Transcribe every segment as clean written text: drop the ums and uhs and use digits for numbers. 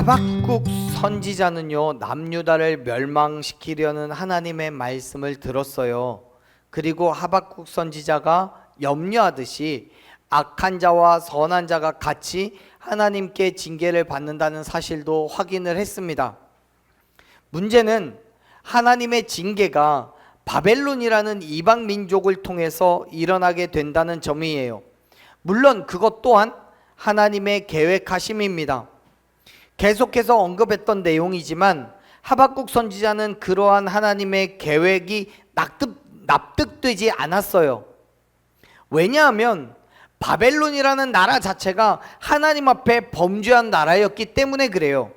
하박국 선지자는요, 남유다를 멸망시키려는 하나님의 말씀을 들었어요. 그리고 하박국 선지자가 염려하듯이 악한 자와 선한 자가 같이 하나님께 징계를 받는다는 사실도 확인을 했습니다. 문제는 하나님의 징계가 바벨론이라는 이방 민족을 통해서 일어나게 된다는 점이에요. 물론 그것 또한 하나님의 계획하심입니다. 계속해서 언급했던 내용이지만 하박국 선지자는 그러한 하나님의 계획이 납득되지 않았어요. 왜냐하면 바벨론이라는 나라 자체가 하나님 앞에 범죄한 나라였기 때문에 그래요.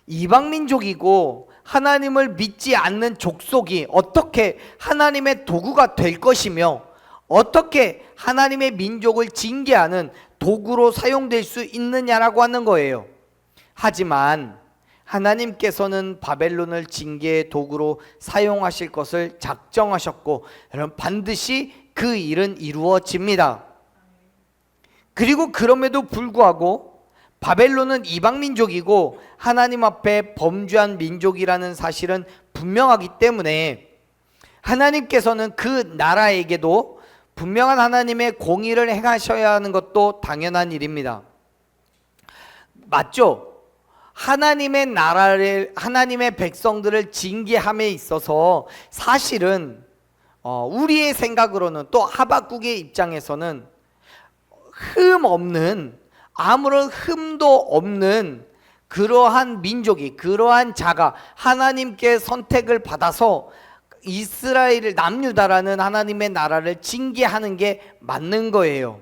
이방 민족이고 하나님을 믿지 않는 족속이 어떻게 하나님의 도구가 될 것이며 어떻게 하나님의 민족을 징계하는 도구로 사용될 수 있느냐라고 하는 거예요. 하지만 하나님께서는 바벨론을 징계의 도구로 사용하실 것을 작정하셨고, 여러분, 반드시 그 일은 이루어집니다. 그리고 그럼에도 불구하고 바벨론은 이방 민족이고 하나님 앞에 범죄한 민족이라는 사실은 분명하기 때문에 하나님께서는 그 나라에게도 분명한 하나님의 공의를 행하셔야 하는 것도 당연한 일입니다. 맞죠? 하나님의 나라를, 하나님의 백성들을 징계함에 있어서 사실은 우리의 생각으로는, 또 하박국의 입장에서는 흠 없는, 아무런 흠도 없는 그러한 민족이, 그러한 자가 하나님께 선택을 받아서 이스라엘을, 남유다라는 하나님의 나라를 징계하는 게 맞는 거예요.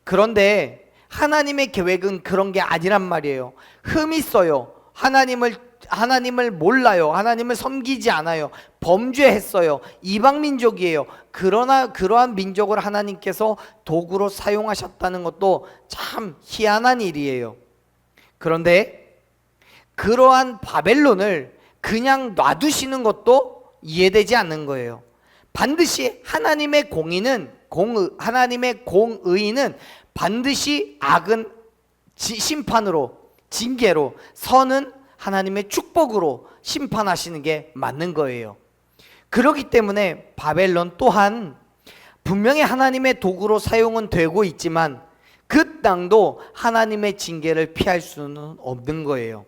그런데 하나님의 계획은 그런 게 아니란 말이에요. 흠이 있어요. 하나님을 몰라요. 하나님을 섬기지 않아요. 범죄했어요. 이방 민족이에요. 그러나 그러한 민족을 하나님께서 도구로 사용하셨다는 것도 참 희한한 일이에요. 그런데 그러한 바벨론을 그냥 놔두시는 것도 이해되지 않는 거예요. 반드시 하나님의 하나님의 공의는 반드시 악은 심판으로, 징계로, 선은 하나님의 축복으로 심판하시는 게 맞는 거예요. 그렇기 때문에 바벨론 또한 분명히 하나님의 도구로 사용은 되고 있지만 그 땅도 하나님의 징계를 피할 수는 없는 거예요.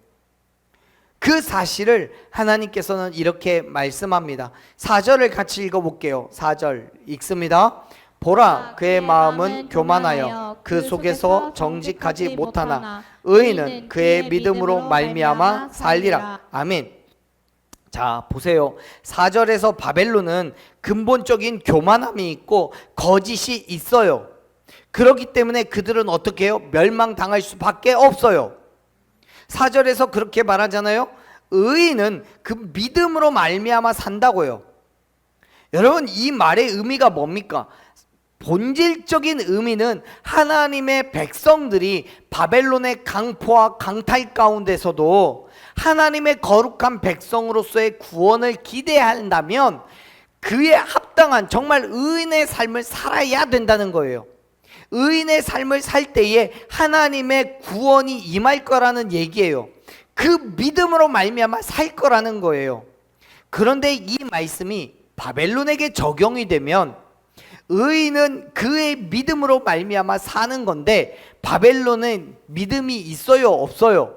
그 사실을 하나님께서는 이렇게 말씀합니다. 4절을 같이 읽어볼게요. 4절 읽습니다. 보라, 그의 마음은 교만하여 그 속에서 정직하지 못하나 의인은 그의 믿음으로 말미암아 살리라. 아멘. 자, 보세요. 4절에서 바벨론은 근본적인 교만함이 있고 거짓이 있어요. 그렇기 때문에 그들은 어떻게 해요? 멸망당할 수밖에 없어요. 4절에서 그렇게 말하잖아요. 의인은 그 믿음으로 말미암아 산다고요. 여러분, 이 말의 의미가 뭡니까? 본질적인 의미는 하나님의 백성들이 바벨론의 강포와 강탈 가운데서도 하나님의 거룩한 백성으로서의 구원을 기대한다면 그에 합당한 정말 의인의 삶을 살아야 된다는 거예요. 의인의 삶을 살 때에 하나님의 구원이 임할 거라는 얘기예요. 그 믿음으로 말미암아 살 거라는 거예요. 그런데 이 말씀이 바벨론에게 적용이 되면 의인은 그의 믿음으로 말미암아 사는 건데 바벨론은 믿음이 있어요, 없어요?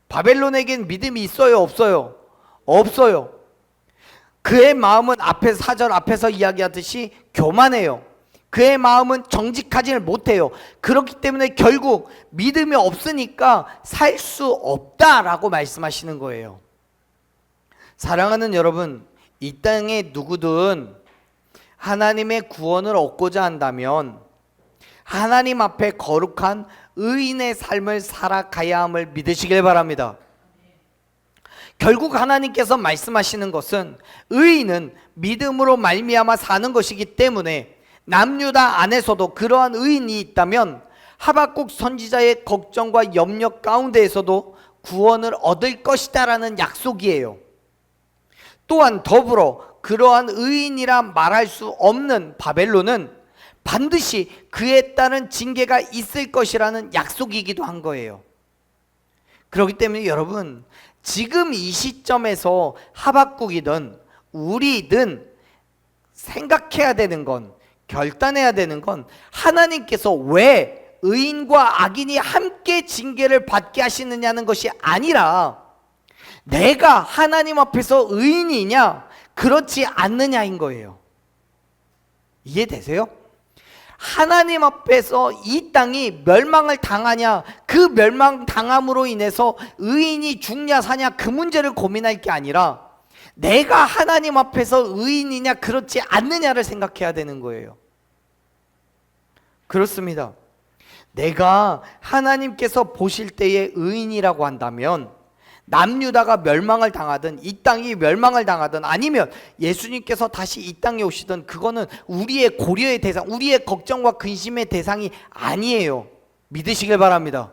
바벨론에겐 믿음이 있어요, 없어요? 없어요. 그의 마음은 4절 앞에서 이야기하듯이 교만해요. 그의 마음은 정직하지를 못해요. 그렇기 때문에 결국 믿음이 없으니까 살 수 없다라고 말씀하시는 거예요. 사랑하는 여러분, 이 땅에 누구든 하나님의 구원을 얻고자 한다면 하나님 앞에 거룩한 의인의 삶을 살아가야 함을 믿으시길 바랍니다. 결국 하나님께서 말씀하시는 것은 의인은 믿음으로 말미암아 사는 것이기 때문에 남유다 안에서도 그러한 의인이 있다면 하박국 선지자의 걱정과 염려 가운데에서도 구원을 얻을 것이다라는 약속이에요. 또한 더불어 그러한 의인이라 말할 수 없는 바벨론은 반드시 그에 따른 징계가 있을 것이라는 약속이기도 한 거예요. 그렇기 때문에 여러분, 지금 이 시점에서 하박국이든 우리든 생각해야 되는 건, 결단해야 되는 건, 하나님께서 왜 의인과 악인이 함께 징계를 받게 하시느냐는 것이 아니라 내가 하나님 앞에서 의인이냐 그렇지 않느냐인 거예요. 이해되세요? 하나님 앞에서 이 땅이 멸망을 당하냐, 그 멸망당함으로 인해서 의인이 죽냐 사냐 그 문제를 고민할 게 아니라 내가 하나님 앞에서 의인이냐 그렇지 않느냐를 생각해야 되는 거예요. 그렇습니다. 내가 하나님께서 보실 때의 의인이라고 한다면 남유다가 멸망을 당하든 이 땅이 멸망을 당하든 아니면 예수님께서 다시 이 땅에 오시든 그거는 우리의 고려의 대상, 우리의 걱정과 근심의 대상이 아니에요. 믿으시길 바랍니다.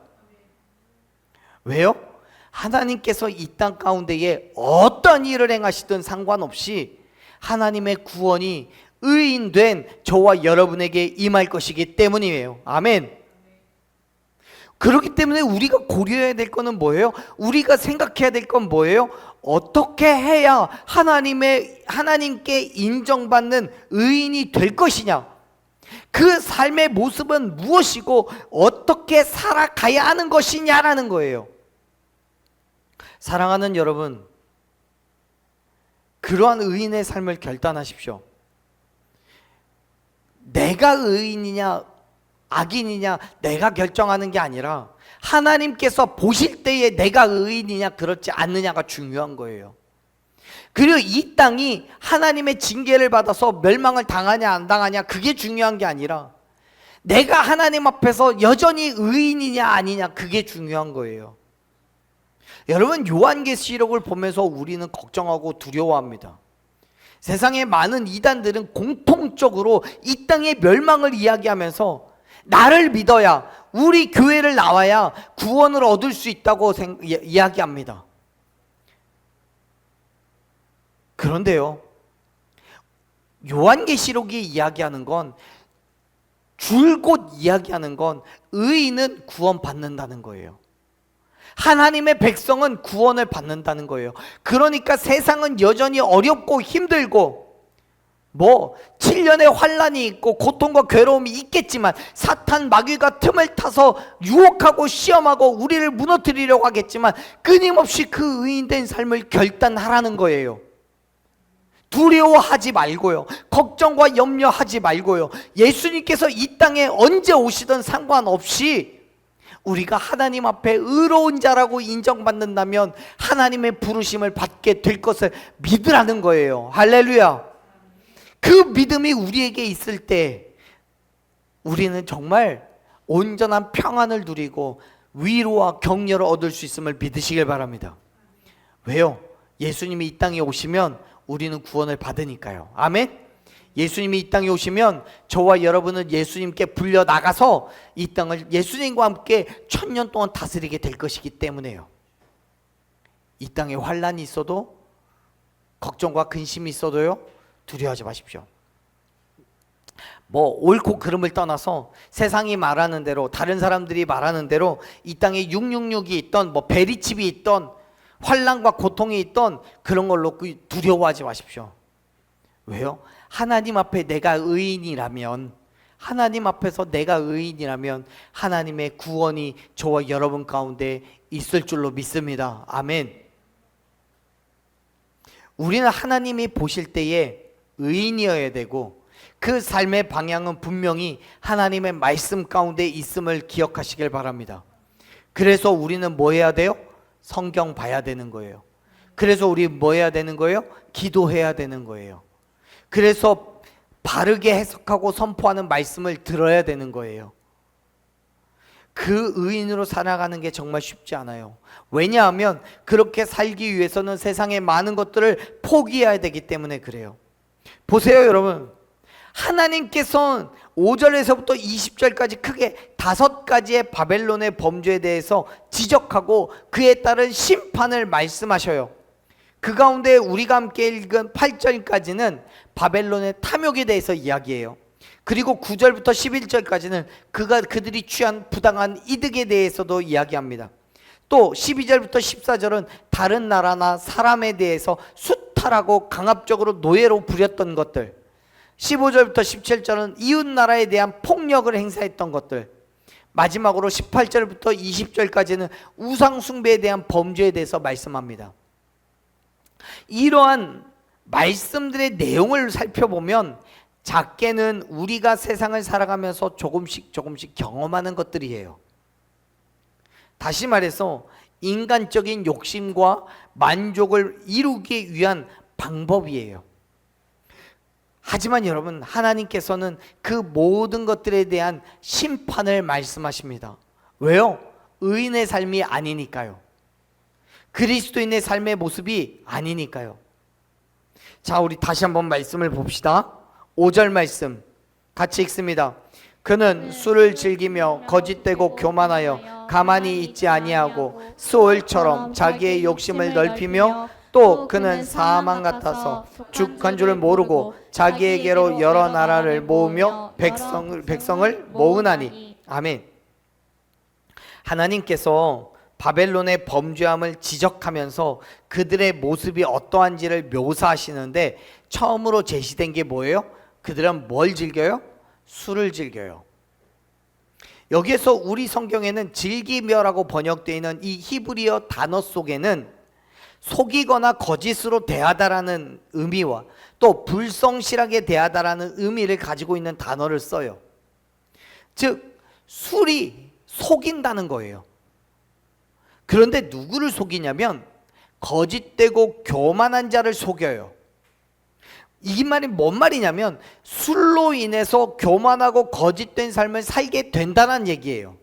왜요? 하나님께서 이 땅 가운데에 어떤 일을 행하시든 상관없이 하나님의 구원이 의인된 저와 여러분에게 임할 것이기 때문이에요. 아멘. 그렇기 때문에 우리가 고려해야 될 것은 뭐예요? 우리가 생각해야 될 건 뭐예요? 어떻게 해야 하나님께 인정받는 의인이 될 것이냐? 그 삶의 모습은 무엇이고 어떻게 살아가야 하는 것이냐라는 거예요. 사랑하는 여러분, 그러한 의인의 삶을 결단하십시오. 내가 의인이냐 악인이냐 내가 결정하는 게 아니라 하나님께서 보실 때에 내가 의인이냐 그렇지 않느냐가 중요한 거예요. 그리고 이 땅이 하나님의 징계를 받아서 멸망을 당하냐 안 당하냐 그게 중요한 게 아니라 내가 하나님 앞에서 여전히 의인이냐 아니냐 그게 중요한 거예요. 여러분, 요한계시록을 보면서 우리는 걱정하고 두려워합니다. 세상의 많은 이단들은 공통적으로 이 땅의 멸망을 이야기하면서 나를 믿어야, 우리 교회를 나와야 구원을 얻을 수 있다고 이야기합니다. 그런데요, 요한계시록이 이야기하는 건, 줄곧 이야기하는 건 의인은 구원받는다는 거예요. 하나님의 백성은 구원을 받는다는 거예요. 그러니까 세상은 여전히 어렵고 힘들고 7년의 환란이 있고 고통과 괴로움이 있겠지만 사탄 마귀가 틈을 타서 유혹하고 시험하고 우리를 무너뜨리려고 하겠지만 끊임없이 그 의인된 삶을 결단하라는 거예요. 두려워하지 말고요, 걱정과 염려하지 말고요, 예수님께서 이 땅에 언제 오시든 상관없이 우리가 하나님 앞에 의로운 자라고 인정받는다면 하나님의 부르심을 받게 될 것을 믿으라는 거예요. 할렐루야. 그 믿음이 우리에게 있을 때 우리는 정말 온전한 평안을 누리고 위로와 격려를 얻을 수 있음을 믿으시길 바랍니다. 왜요? 예수님이 이 땅에 오시면 우리는 구원을 받으니까요. 아멘. 예수님이 이 땅에 오시면 저와 여러분은 예수님께 불려 나가서 이 땅을 예수님과 함께 1000년 동안 다스리게 될 것이기 때문에요. 이 땅에 환란이 있어도, 걱정과 근심이 있어도요, 두려워하지 마십시오. 옳고 그름을 떠나서 세상이 말하는 대로, 다른 사람들이 말하는 대로 이 땅에 666이 있던 베리칩이 있던 환란과 고통이 있던 그런 걸로 두려워하지 마십시오. 왜요? 하나님 앞에 내가 의인이라면, 하나님 앞에서 내가 의인이라면 하나님의 구원이 저와 여러분 가운데 있을 줄로 믿습니다. 아멘. 우리는 하나님이 보실 때에 의인이어야 되고 그 삶의 방향은 분명히 하나님의 말씀 가운데 있음을 기억하시길 바랍니다. 그래서 우리는 뭐 해야 돼요? 성경 봐야 되는 거예요. 그래서 우리 뭐 해야 되는 거예요? 기도해야 되는 거예요. 그래서 바르게 해석하고 선포하는 말씀을 들어야 되는 거예요. 그 의인으로 살아가는 게 정말 쉽지 않아요. 왜냐하면 그렇게 살기 위해서는 세상의 많은 것들을 포기해야 되기 때문에 그래요. 보세요, 여러분. 하나님께서는 5절에서부터 20절까지 크게 5가지의 바벨론의 범죄에 대해서 지적하고 그에 따른 심판을 말씀하셔요. 그 가운데 우리가 함께 읽은 8절까지는 바벨론의 탐욕에 대해서 이야기해요. 그리고 9절부터 11절까지는 그들이 취한 부당한 이득에 대해서도 이야기합니다. 또 12절부터 14절은 다른 나라나 사람에 대해서 수탈하고 강압적으로 노예로 부렸던 것들, 15절부터 17절은 이웃 나라에 대한 폭력을 행사했던 것들, 마지막으로 18절부터 20절까지는 우상 숭배에 대한 범죄에 대해서 말씀합니다. 이러한 말씀들의 내용을 살펴보면 작게는 우리가 세상을 살아가면서 조금씩 경험하는 것들이에요. 다시 말해서 인간적인 욕심과 만족을 이루기 위한 방법이에요. 하지만 여러분, 하나님께서는 그 모든 것들에 대한 심판을 말씀하십니다. 왜요? 의인의 삶이 아니니까요. 그리스도인의 삶의 모습이 아니니까요. 자, 우리 다시 한번 말씀을 봅시다. 5절 말씀 같이 읽습니다. 그는 술을 즐기며 거짓되고 교만하여 가만히 있지 아니하고 스올처럼 자기의 욕심을 넓히며, 또 그는 사망 같아서 죽한 줄을 모르고 자기에게로 여러 나라를 모으며 백성을 모으나니. 아멘. 하나님께서 바벨론의 범죄함을 지적하면서 그들의 모습이 어떠한지를 묘사하시는데, 처음으로 제시된 게 뭐예요? 그들은 뭘 즐겨요? 술을 즐겨요. 여기에서 우리 성경에는 즐기며라고 번역되어 있는 이 히브리어 단어 속에는 속이거나 거짓으로 대하다라는 의미와 또 불성실하게 대하다라는 의미를 가지고 있는 단어를 써요. 즉 술이 속인다는 거예요. 그런데 누구를 속이냐면 거짓되고 교만한 자를 속여요. 이 말이 뭔 말이냐면 술로 인해서 교만하고 거짓된 삶을 살게 된다는 얘기예요.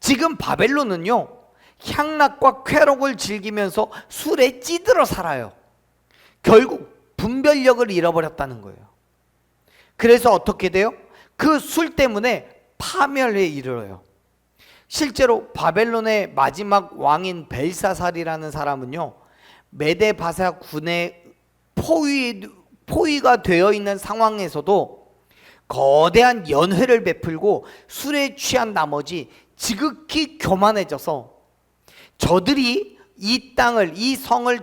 지금 바벨론은요, 향락과 쾌락을 즐기면서 술에 찌들어 살아요. 결국 분별력을 잃어버렸다는 거예요. 그래서 어떻게 돼요? 그 술 때문에 파멸에 이르러요. 실제로 바벨론의 마지막 왕인 벨사살이라는 사람은요, 메데바사 군의 포위가 되어 있는 상황에서도 거대한 연회를 베풀고 술에 취한 나머지 지극히 교만해져서 저들이 이 땅을, 이 성을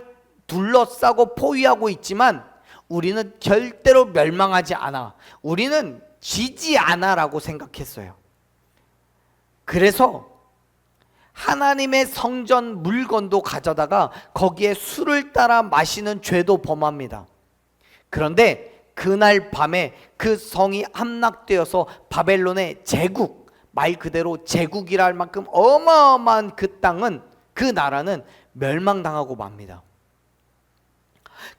둘러싸고 포위하고 있지만 우리는 절대로 멸망하지 않아, 우리는 지지 않아 라고 생각했어요. 그래서 하나님의 성전 물건도 가져다가 거기에 술을 따라 마시는 죄도 범합니다. 그런데 그날 밤에 그 성이 함락되어서 바벨론의 제국, 말 그대로 제국이라 할 만큼 어마어마한 그 땅은, 그 나라는 멸망당하고 맙니다.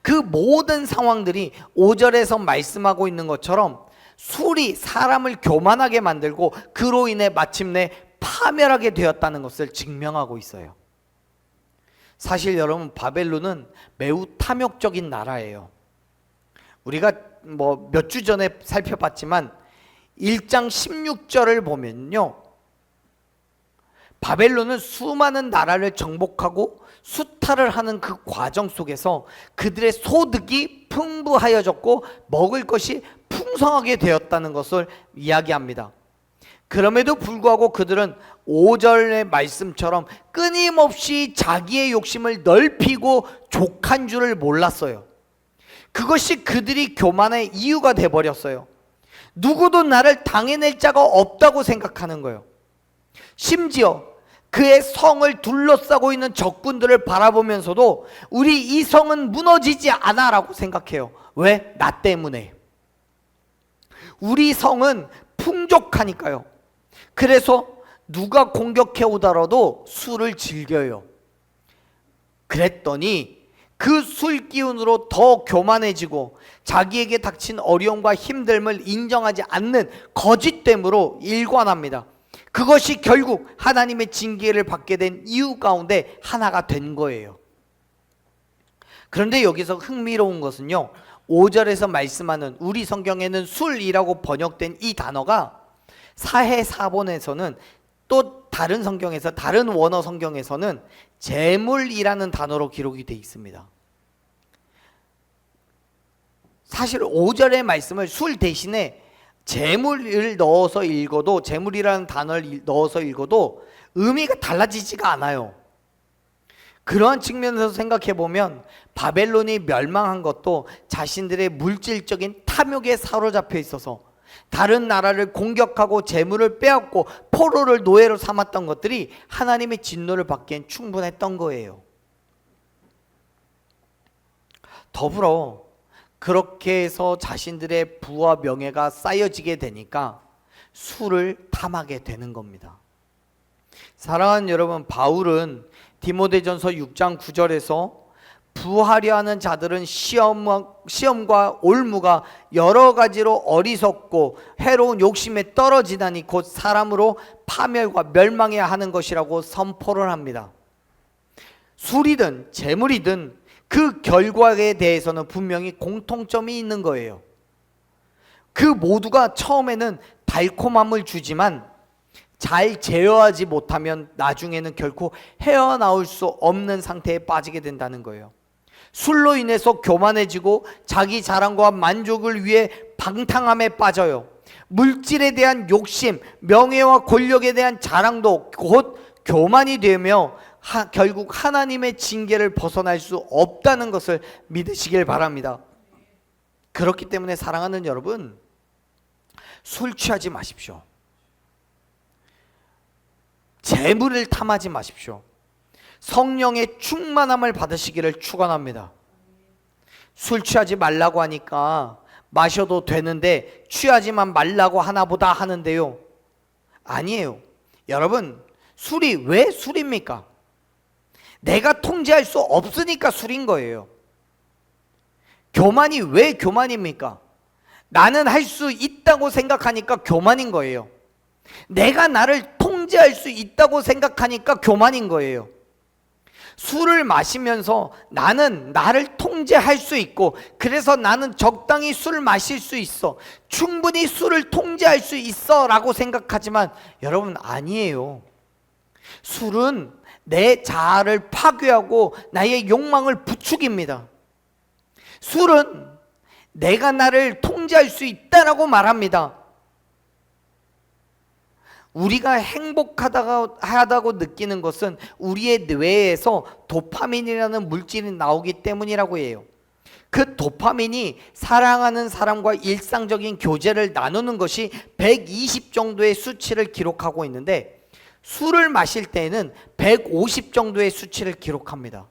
그 모든 상황들이 5절에서 말씀하고 있는 것처럼 술이 사람을 교만하게 만들고 그로 인해 마침내 파멸하게 되었다는 것을 증명하고 있어요. 사실 여러분, 바벨론은 매우 탐욕적인 나라예요. 우리가 몇 주 전에 살펴봤지만 1장 16절을 보면요, 바벨론은 수많은 나라를 정복하고 수탈을 하는 그 과정 속에서 그들의 소득이 풍부하여졌고 먹을 것이 풍성하게 되었다는 것을 이야기합니다. 그럼에도 불구하고 그들은 5절의 말씀처럼 끊임없이 자기의 욕심을 넓히고 족한 줄을 몰랐어요. 그것이 그들이 교만의 이유가 돼버렸어요. 누구도 나를 당해낼 자가 없다고 생각하는 거예요. 심지어 그의 성을 둘러싸고 있는 적군들을 바라보면서도 우리 이 성은 무너지지 않아 라고 생각해요. 왜? 나 때문에. 우리 성은 풍족하니까요. 그래서 누가 공격해 오더라도 술을 즐겨요. 그랬더니 그 술 기운으로 더 교만해지고 자기에게 닥친 어려움과 힘듦을 인정하지 않는 거짓됨으로 일관합니다. 그것이 결국 하나님의 징계를 받게 된 이유 가운데 하나가 된 거예요. 그런데 여기서 흥미로운 것은요, 5절에서 말씀하는, 우리 성경에는 술이라고 번역된 이 단어가 사해사본에서는, 또 다른 성경에서, 다른 원어 성경에서는 재물이라는 단어로 기록이 되어 있습니다. 사실 5절의 말씀을 술 대신에 재물을 넣어서 읽어도, 재물이라는 단어를 넣어서 읽어도 의미가 달라지지가 않아요. 그러한 측면에서 생각해 보면 바벨론이 멸망한 것도 자신들의 물질적인 탐욕에 사로잡혀 있어서 다른 나라를 공격하고 재물을 빼앗고 포로를 노예로 삼았던 것들이 하나님의 진노를 받기엔 충분했던 거예요. 더불어 그렇게 해서 자신들의 부와 명예가 쌓여지게 되니까 술을 탐하게 되는 겁니다. 사랑하는 여러분, 바울은 디모데전서 6장 9절에서 부하려 하는 자들은 시험과 올무가 여러 가지로 어리석고 해로운 욕심에 떨어지다니 곧 사람으로 파멸과 멸망해야 하는 것이라고 선포를 합니다. 술이든 재물이든 그 결과에 대해서는 분명히 공통점이 있는 거예요. 그 모두가 처음에는 달콤함을 주지만 잘 제어하지 못하면 나중에는 결코 헤어나올 수 없는 상태에 빠지게 된다는 거예요. 술로 인해서 교만해지고 자기 자랑과 만족을 위해 방탕함에 빠져요. 물질에 대한 욕심, 명예와 권력에 대한 자랑도 곧 교만이 되며 결국 하나님의 징계를 벗어날 수 없다는 것을 믿으시길 바랍니다. 그렇기 때문에 사랑하는 여러분, 술 취하지 마십시오. 재물을 탐하지 마십시오. 성령의 충만함을 받으시기를 축원합니다. 술 취하지 말라고 하니까 마셔도 되는데 취하지만 말라고 하나보다 하는데요, 아니에요. 여러분, 술이 왜 술입니까? 내가 통제할 수 없으니까 술인 거예요. 교만이 왜 교만입니까? 나는 할 수 있다고 생각하니까 교만인 거예요. 내가 나를 통제할 수 있다고 생각하니까 교만인 거예요. 술을 마시면서 나는 나를 통제할 수 있고 그래서 나는 적당히 술을 마실 수 있어, 충분히 술을 통제할 수 있어 라고 생각하지만 여러분, 아니에요. 술은 내 자아를 파괴하고 나의 욕망을 부추깁니다. 술은 내가 나를 통제할 수 있다라고 말합니다. 우리가 행복하다고 느끼는 것은 우리의 뇌에서 도파민이라는 물질이 나오기 때문이라고 해요. 그 도파민이 사랑하는 사람과 일상적인 교제를 나누는 것이 120 정도의 수치를 기록하고 있는데 술을 마실 때에는 150 정도의 수치를 기록합니다.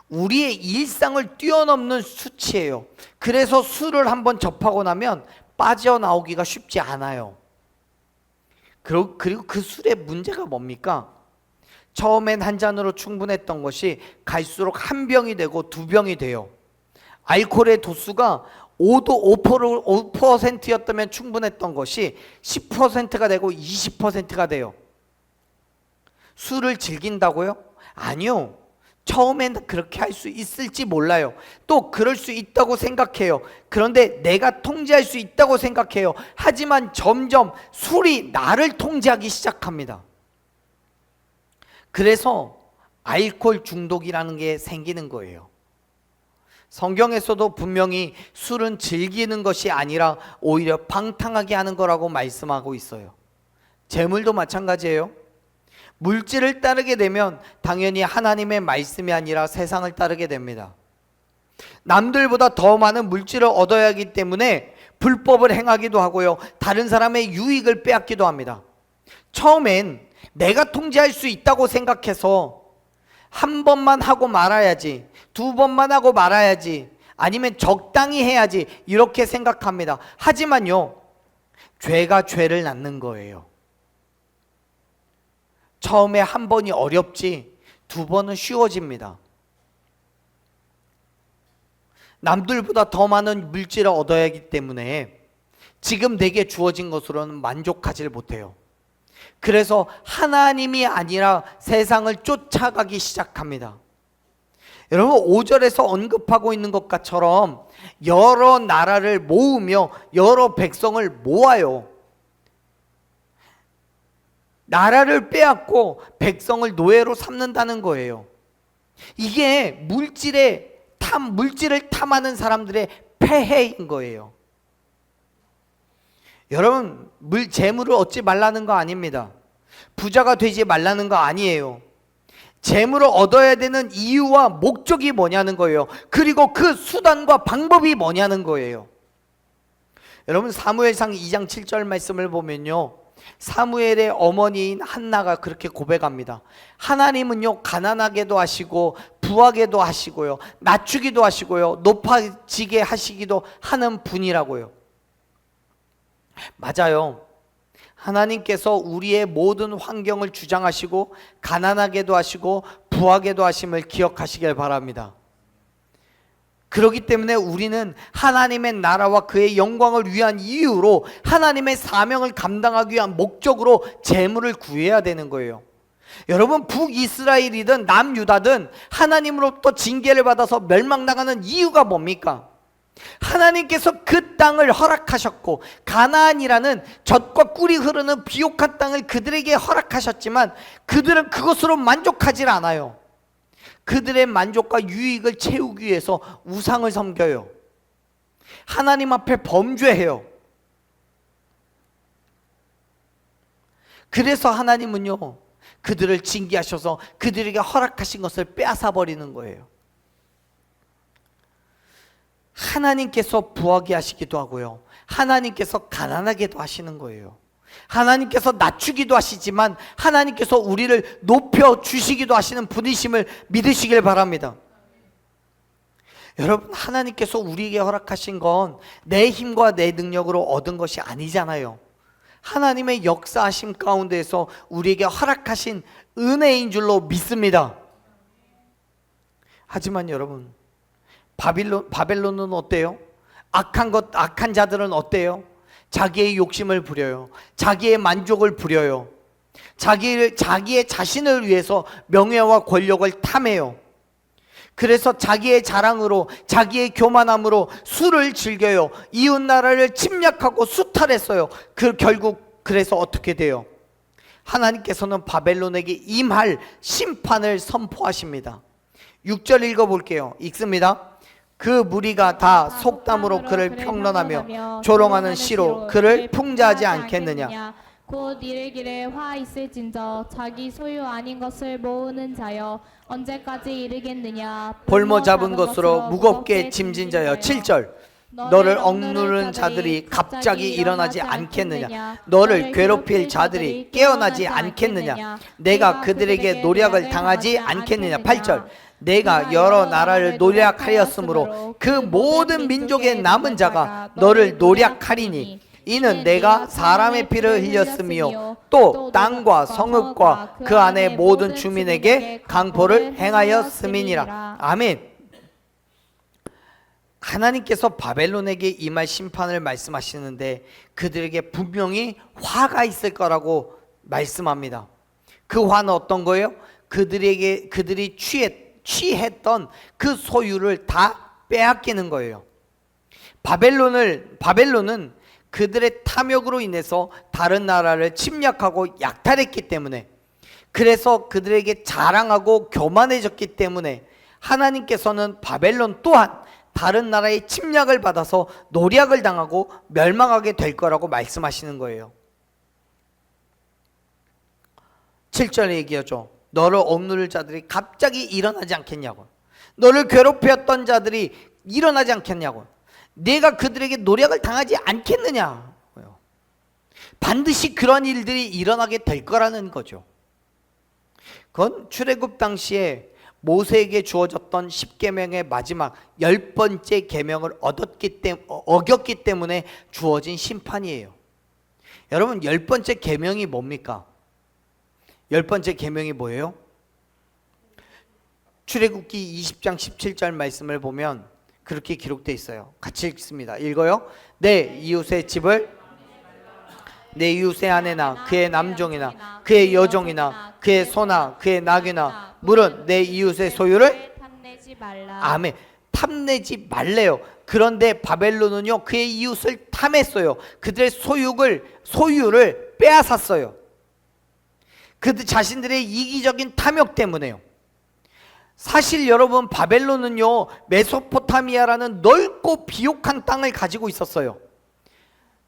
우리의 일상을 뛰어넘는 수치예요. 그래서 술을 한번 접하고 나면 빠져나오기가 쉽지 않아요. 그리고 그 술의 문제가 뭡니까? 처음엔 한 잔으로 충분했던 것이 갈수록 한 병이 되고 두 병이 돼요. 알코올의 도수가 5%였다면 충분했던 것이 10%가 되고 20%가 돼요. 술을 즐긴다고요? 아니요. 처음엔 그렇게 할 수 있을지 몰라요. 또 그럴 수 있다고 생각해요. 그런데 내가 통제할 수 있다고 생각해요. 하지만 점점 술이 나를 통제하기 시작합니다. 그래서 알코올 중독이라는 게 생기는 거예요. 성경에서도 분명히 술은 즐기는 것이 아니라 오히려 방탕하게 하는 거라고 말씀하고 있어요. 재물도 마찬가지예요. 물질을 따르게 되면 당연히 하나님의 말씀이 아니라 세상을 따르게 됩니다. 남들보다 더 많은 물질을 얻어야 하기 때문에 불법을 행하기도 하고요, 다른 사람의 유익을 빼앗기도 합니다. 처음엔 내가 통제할 수 있다고 생각해서 한 번만 하고 말아야지, 두 번만 하고 말아야지, 아니면 적당히 해야지 이렇게 생각합니다. 하지만요, 죄가 죄를 낳는 거예요. 처음에 한 번이 어렵지 두 번은 쉬워집니다. 남들보다 더 많은 물질을 얻어야 하기 때문에 지금 내게 주어진 것으로는 만족하지 못해요. 그래서 하나님이 아니라 세상을 쫓아가기 시작합니다. 여러분, 5절에서 언급하고 있는 것처럼 여러 나라를 모으며 여러 백성을 모아요. 나라를 빼앗고 백성을 노예로 삼는다는 거예요. 이게 물질을 탐하는 사람들의 폐해인 거예요. 여러분, 재물을 얻지 말라는 거 아닙니다. 부자가 되지 말라는 거 아니에요. 재물을 얻어야 되는 이유와 목적이 뭐냐는 거예요. 그리고 그 수단과 방법이 뭐냐는 거예요. 여러분, 사무엘상 2장 7절 말씀을 보면요, 사무엘의 어머니인 한나가 그렇게 고백합니다. 하나님은요, 가난하게도 하시고 부하게도 하시고요, 낮추기도 하시고요, 높아지게 하시기도 하는 분이라고요. 맞아요. 하나님께서 우리의 모든 환경을 주장하시고 가난하게도 하시고 부하게도 하심을 기억하시길 바랍니다. 그렇기 때문에 우리는 하나님의 나라와 그의 영광을 위한 이유로, 하나님의 사명을 감당하기 위한 목적으로 재물을 구해야 되는 거예요. 여러분, 북이스라엘이든 남유다든 하나님으로부터 징계를 받아서 멸망당하는 이유가 뭡니까? 하나님께서 그 땅을 허락하셨고, 가나안이라는 젖과 꿀이 흐르는 비옥한 땅을 그들에게 허락하셨지만 그들은 그것으로 만족하지 않아요. 그들의 만족과 유익을 채우기 위해서 우상을 섬겨요. 하나님 앞에 범죄해요. 그래서 하나님은요, 그들을 징계하셔서 그들에게 허락하신 것을 빼앗아 버리는 거예요. 하나님께서 부하게 하시기도 하고요, 하나님께서 가난하게도 하시는 거예요. 하나님께서 낮추기도 하시지만 하나님께서 우리를 높여 주시기도 하시는 분이심을 믿으시길 바랍니다. 여러분, 하나님께서 우리에게 허락하신 건 내 힘과 내 능력으로 얻은 것이 아니잖아요. 하나님의 역사하심 가운데에서 우리에게 허락하신 은혜인 줄로 믿습니다. 하지만 여러분, 바벨론은 어때요? 악한 자들은 어때요? 자기의 욕심을 부려요. 자기의 만족을 부려요. 자기의 자신을 위해서 명예와 권력을 탐해요. 그래서 자기의 자랑으로, 자기의 교만함으로 술을 즐겨요. 이웃 나라를 침략하고 수탈했어요. 결국 그래서 어떻게 돼요? 하나님께서는 바벨론에게 임할 심판을 선포하십니다. 6절 읽어볼게요. 읽습니다. 그 무리가 다 속담으로 그를 평론하며 조롱하는 시로 그를 풍자하지 않겠느냐. 곧 이르기를 화 있을진저 자기 소유 아닌 것을 모으는 자여 언제까지 이르겠느냐. 볼모 잡은 것으로 무겁게 짐진 자여. 7절. 너를 억누르는 자들이 갑자기 일어나지 않겠느냐. 너를 괴롭힐 자들이 깨어나지 않겠느냐. 내가 그들에게 노략을 당하지 않겠느냐. 8절. 내가 여러 나라를 노략하였으므로 그 모든 민족의 남은 자가 너를 노략하리니 이는 내가 사람의 피를 흘렸으며 또 땅과 성읍과 그 안의 모든 주민에게 강포를 행하였음이니라. 아멘. 하나님께서 바벨론에게 임할 심판을 말씀하시는데 그들에게 분명히 화가 있을 거라고 말씀합니다. 그 화는 어떤 거예요? 그들이 취했던 그 소유를 다 빼앗기는 거예요. 바벨론은 그들의 탐욕으로 인해서 다른 나라를 침략하고 약탈했기 때문에, 그래서 그들에게 자랑하고 교만해졌기 때문에 하나님께서는 바벨론 또한 다른 나라의 침략을 받아서 노략을 당하고 멸망하게 될 거라고 말씀하시는 거예요. 7절에 얘기하죠. 너를 억누를 자들이 갑자기 일어나지 않겠냐고. 너를 괴롭혔던 자들이 일어나지 않겠냐고. 내가 그들에게 노략을 당하지 않겠느냐. 반드시 그런 일들이 일어나게 될 거라는 거죠. 그건 출애굽 당시에 모세에게 주어졌던 10계명의 마지막 10번째 계명을 어겼기 때문에 주어진 심판이에요. 여러분, 10번째 계명이 뭡니까? 10번째 계명이 뭐예요? 출애굽기 20장 17절 말씀을 보면 그렇게 기록되어 있어요. 같이 읽습니다. 읽어요. 내 이웃의 집을 내 이웃의 아내나 그의 남종이나 그의 여종이나 그의 소나 그의 낙이나 물은 내 이웃의 소유를 탐내지 말라. 아멘. 탐내지 말래요. 그런데 바벨론은요, 그의 이웃을 탐했어요. 그들의 소유를 빼앗았어요. 그들 자신들의 이기적인 탐욕 때문에요. 사실 여러분, 바벨론은요 메소포타미아라는 넓고 비옥한 땅을 가지고 있었어요.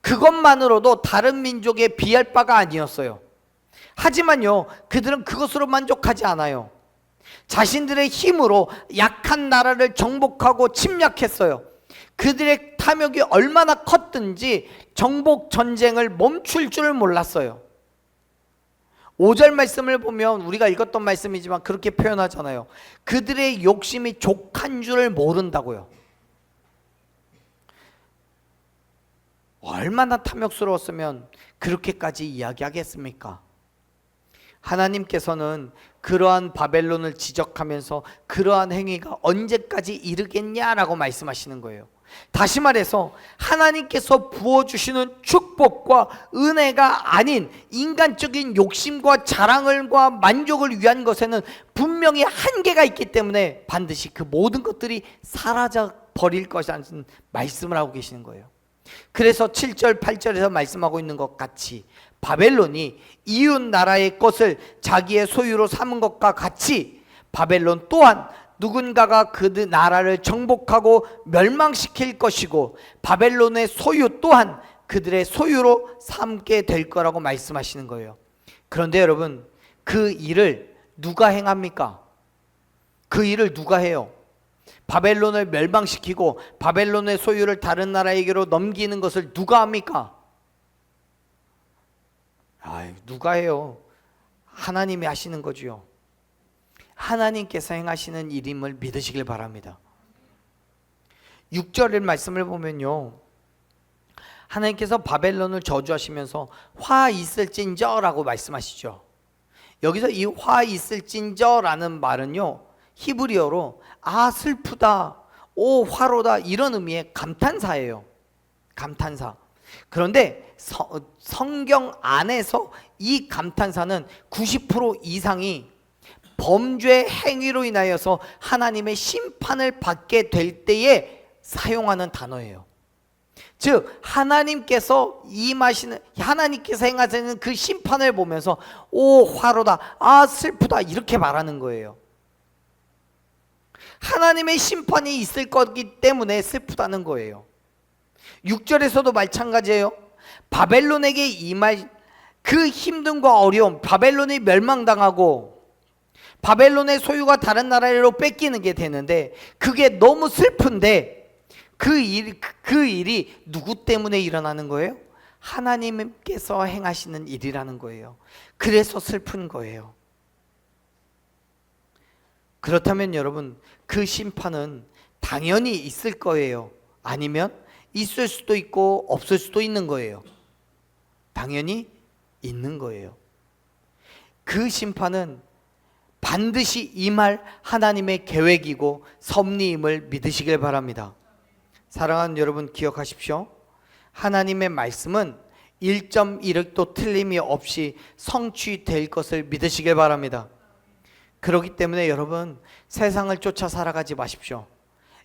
그것만으로도 다른 민족에 비할 바가 아니었어요. 하지만요, 그들은 그것으로 만족하지 않아요. 자신들의 힘으로 약한 나라를 정복하고 침략했어요. 그들의 탐욕이 얼마나 컸든지 정복 전쟁을 멈출 줄을 몰랐어요. 5절 말씀을 보면 우리가 읽었던 말씀이지만 그렇게 표현하잖아요. 그들의 욕심이 족한 줄을 모른다고요. 얼마나 탐욕스러웠으면 그렇게까지 이야기하겠습니까? 하나님께서는 그러한 바벨론을 지적하면서 그러한 행위가 언제까지 이르겠냐라고 말씀하시는 거예요. 다시 말해서 하나님께서 부어주시는 축복과 은혜가 아닌 인간적인 욕심과 자랑과 만족을 위한 것에는 분명히 한계가 있기 때문에 반드시 그 모든 것들이 사라져 버릴 것이라는 말씀을 하고 계시는 거예요. 그래서 7절 8절에서 말씀하고 있는 것 같이 바벨론이 이웃 나라의 것을 자기의 소유로 삼은 것과 같이 바벨론 또한 누군가가 그 나라를 정복하고 멸망시킬 것이고 바벨론의 소유 또한 그들의 소유로 삼게 될 거라고 말씀하시는 거예요. 그런데 여러분, 그 일을 누가 행합니까? 그 일을 누가 해요? 바벨론을 멸망시키고 바벨론의 소유를 다른 나라에게로 넘기는 것을 누가 합니까? 누가 해요? 하나님이 하시는 거지요. 하나님께서 행하시는 일임을 믿으시길 바랍니다. 6절의 말씀을 보면요, 하나님께서 바벨론을 저주하시면서 화 있을진저라고 말씀하시죠. 여기서 이 화 있을진저라는 말은요, 히브리어로 슬프다, 오 화로다, 이런 의미의 감탄사예요. 감탄사. 그런데 성경 안에서 이 감탄사는 90% 이상이 범죄 행위로 인하여서 하나님의 심판을 받게 될 때에 사용하는 단어예요. 즉 하나님께서 하나님께서 행하시는 그 심판을 보면서 오 화로다, 슬프다, 이렇게 말하는 거예요. 하나님의 심판이 있을 거기 때문에 슬프다는 거예요. 6절에서도 마찬가지예요. 바벨론에게 임할 그 힘듦과 어려움, 바벨론이 멸망당하고 바벨론의 소유가 다른 나라로 뺏기는 게 되는데 그게 너무 슬픈데 그 일이 누구 때문에 일어나는 거예요? 하나님께서 행하시는 일이라는 거예요. 그래서 슬픈 거예요. 그렇다면 여러분, 그 심판은 당연히 있을 거예요? 아니면 있을 수도 있고 없을 수도 있는 거예요? 당연히 있는 거예요. 그 심판은 반드시 임할 하나님의 계획이고 섭리임을 믿으시길 바랍니다. 사랑하는 여러분, 기억하십시오. 하나님의 말씀은 1.1획도 틀림이 없이 성취될 것을 믿으시길 바랍니다. 그렇기 때문에 여러분, 세상을 쫓아 살아가지 마십시오.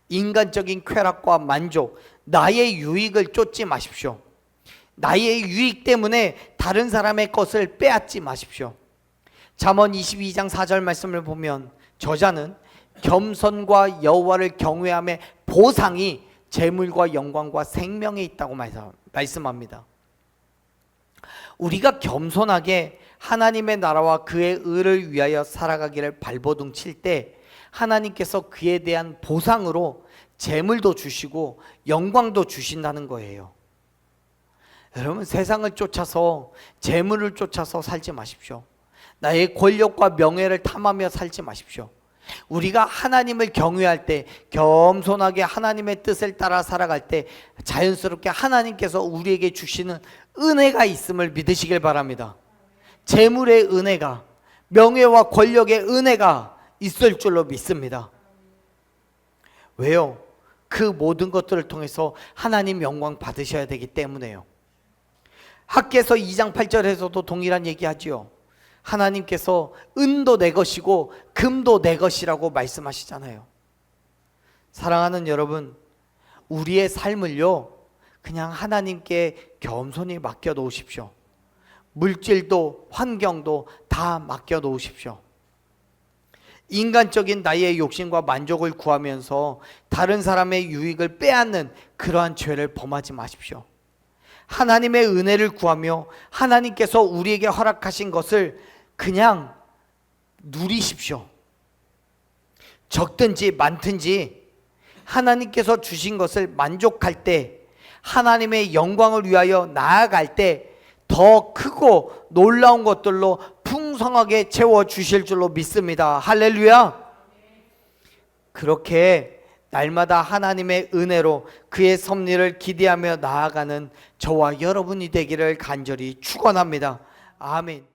인간적인 쾌락과 만족, 나의 유익을 쫓지 마십시오. 나의 유익 때문에 다른 사람의 것을 빼앗지 마십시오. 잠언 22장 4절 말씀을 보면 저자는 겸손과 여호와를 경외함의 보상이 재물과 영광과 생명에 있다고 말씀합니다. 우리가 겸손하게 하나님의 나라와 그의 의를 위하여 살아가기를 발버둥 칠 때 하나님께서 그에 대한 보상으로 재물도 주시고 영광도 주신다는 거예요. 여러분, 세상을 쫓아서 재물을 쫓아서 살지 마십시오. 나의 권력과 명예를 탐하며 살지 마십시오. 우리가 하나님을 경외할 때, 겸손하게 하나님의 뜻을 따라 살아갈 때 자연스럽게 하나님께서 우리에게 주시는 은혜가 있음을 믿으시길 바랍니다. 재물의 은혜가, 명예와 권력의 은혜가 있을 줄로 믿습니다. 왜요? 그 모든 것들을 통해서 하나님 영광 받으셔야 되기 때문에요. 학개서 2장 8절에서도 동일한 얘기하지요. 하나님께서 은도 내 것이고 금도 내 것이라고 말씀하시잖아요. 사랑하는 여러분, 우리의 삶을요 그냥 하나님께 겸손히 맡겨 놓으십시오. 물질도 환경도 다 맡겨 놓으십시오. 인간적인 나의 욕심과 만족을 구하면서 다른 사람의 유익을 빼앗는 그러한 죄를 범하지 마십시오. 하나님의 은혜를 구하며 하나님께서 우리에게 허락하신 것을 그냥 누리십시오. 적든지 많든지 하나님께서 주신 것을 만족할 때, 하나님의 영광을 위하여 나아갈 때 더 크고 놀라운 것들로 풍성하게 채워주실 줄로 믿습니다. 할렐루야. 그렇게 날마다 하나님의 은혜로 그의 섭리를 기대하며 나아가는 저와 여러분이 되기를 간절히 축원합니다. 아멘.